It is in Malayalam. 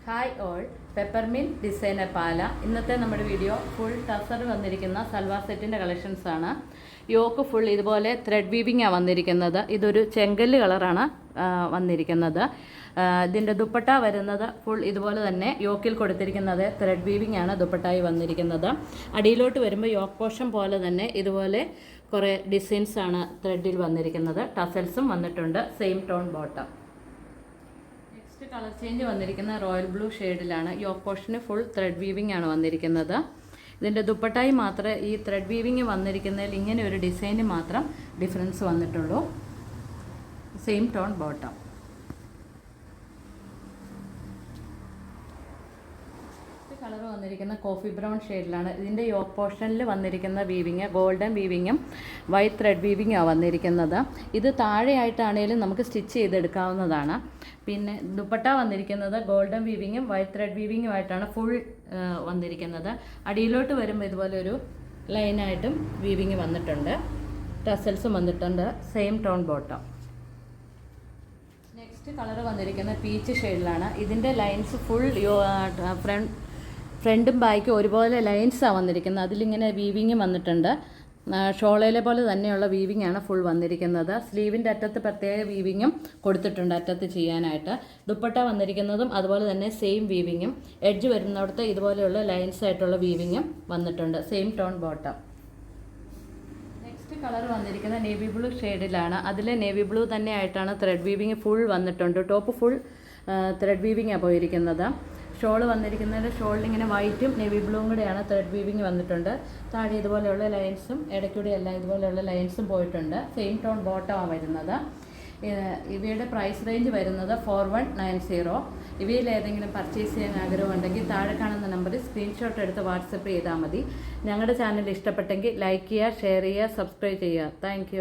ഹായ് ഓൾ, പെപ്പർമിൻറ്റ് ഡിസൈനർ പാല. ഇന്നത്തെ നമ്മുടെ വീഡിയോ ഫുൾ ടസർ വന്നിരിക്കുന്ന സൽവാർ സെറ്റിൻ്റെ കളക്ഷൻസാണ്. യോക്ക് ഫുൾ ഇതുപോലെ ത്രെഡ് വീവിങ്ങാണ് വന്നിരിക്കുന്നത്. ഇതൊരു ചെങ്കല്ല് കളറാണ് വന്നിരിക്കുന്നത്. ഇതിൻ്റെ ദുപ്പട്ട വരുന്നത് ഫുൾ ഇതുപോലെ തന്നെ യോക്കിൽ കൊടുത്തിരിക്കുന്നത് ത്രെഡ് വീവിംഗ് ആണ് ദുപ്പട്ടായി വന്നിരിക്കുന്നത്. അടിയിലോട്ട് വരുമ്പോൾ യോക്ക് പോർഷൻ പോലെ തന്നെ ഇതുപോലെ കുറേ ഡിസൈൻസാണ് ത്രെഡിൽ വന്നിരിക്കുന്നത്. ടസൽസും വന്നിട്ടുണ്ട്. Same tone bottom. Next colour change വന്നിരിക്കുന്ന റോയൽ ബ്ലൂ ഷെയ്ഡിലാണ്. യോക്ക് പോർഷന് ഫുൾ ത്രെഡ് വീവിംഗ് ആണ് വന്നിരിക്കുന്നത്. ഇതിൻ്റെ ദുപ്പട്ടായി മാത്രമേ ഈ ത്രെഡ് വീവിംഗ് വന്നിരിക്കുന്നതിൽ ഇങ്ങനെ ഒരു ഡിസൈന് മാത്രം ഡിഫറൻസ് വന്നിട്ടുള്ളൂ. Same tone bottom. കളർ വന്നിരിക്കുന്ന കോഫി ബ്രൗൺ ഷെയ്ഡിലാണ്. ഇതിൻ്റെ യോക്ക് പോർഷനിൽ വന്നിരിക്കുന്ന വീവിങ് ഗോൾഡൻ വീവിങ്ങും വൈറ്റ് ത്രെഡ് വീവിങ്ങാണ് വന്നിരിക്കുന്നത്. ഇത് താഴെയായിട്ടാണെങ്കിലും നമുക്ക് സ്റ്റിച്ച് ചെയ്തെടുക്കാവുന്നതാണ്. പിന്നെ ദുപ്പട്ട വന്നിരിക്കുന്നത് ഗോൾഡൻ വീവിങ്ങും വൈറ്റ് ത്രെഡ് വീവിങ്ങുമായിട്ടാണ് ഫുൾ വന്നിരിക്കുന്നത്. അടിയിലോട്ട് വരുമ്പോൾ ഇതുപോലെ ഒരു ലൈനായിട്ടും വീവിങ് വന്നിട്ടുണ്ട്. ടസൽസും വന്നിട്ടുണ്ട്. Same tone bottom. Next colour വന്നിരിക്കുന്ന പീച്ച് ഷെയ്ഡിലാണ്. ഇതിൻ്റെ ലൈൻസ് ഫുൾ ഫ്രണ്ടും ബാക്കും ഒരുപോലെ ലൈൻസാണ് വന്നിരിക്കുന്നത്. അതിലിങ്ങനെ വീവിങ് വന്നിട്ടുണ്ട്. ഷോളയിലെ പോലെ തന്നെയുള്ള വീവിംഗ് ആണ് ഫുൾ വന്നിരിക്കുന്നത്. സ്ലീവിൻ്റെ അറ്റത്ത് പ്രത്യേക വീവിങ്ങും കൊടുത്തിട്ടുണ്ട് അറ്റത്ത് ചെയ്യാനായിട്ട്. ദുപ്പട്ട വന്നിരിക്കുന്നതും അതുപോലെ തന്നെ സെയിം വീവിങ്ങും. എഡ്ജ് വരുന്നിടത്ത് ഇതുപോലെയുള്ള ലൈൻസ് ആയിട്ടുള്ള വീവിങ്ങും വന്നിട്ടുണ്ട്. Same tone bottom. Next colour വന്നിരിക്കുന്നത് നേവി ബ്ലൂ ഷെയ്ഡിലാണ്. അതിൽ നേവി ബ്ലൂ തന്നെ ആയിട്ടാണ് ത്രെഡ് വീവിങ് ഫുൾ വന്നിട്ടുണ്ട്. ടോപ്പ് ഫുൾ ത്രെഡ് വീവിങ്ങാണ് പോയിരിക്കുന്നത്. ഷോള് വന്നിരിക്കുന്നത് ഷോളിലിങ്ങനെ വൈറ്റും നേവി ബ്ലൂവും കൂടെയാണ് ത്രെഡ് വീവിങ് വന്നിട്ടുണ്ട്. താഴെ ഇതുപോലെയുള്ള ലൈൻസും ഇടയ്ക്കൂടെ എല്ലാം ഇതുപോലെയുള്ള ലൈൻസും പോയിട്ടുണ്ട്. സെയിം ടോൺ ബോട്ടമാണ് വരുന്നത്. ഇവയുടെ പ്രൈസ് റേഞ്ച് വരുന്നത് 4190. ഇവയിൽ ഏതെങ്കിലും പർച്ചേസ് ചെയ്യാൻ ആഗ്രഹമുണ്ടെങ്കിൽ താഴെ കാണുന്ന നമ്പറിൽ സ്ക്രീൻഷോട്ട് എടുത്ത് വാട്സപ്പ് ചെയ്താൽ മതി. ഞങ്ങളുടെ ചാനൽ ഇഷ്ടപ്പെട്ടെങ്കിൽ ലൈക്ക് ചെയ്യുക, ഷെയർ ചെയ്യുക, സബ്സ്ക്രൈബ് ചെയ്യുക. താങ്ക്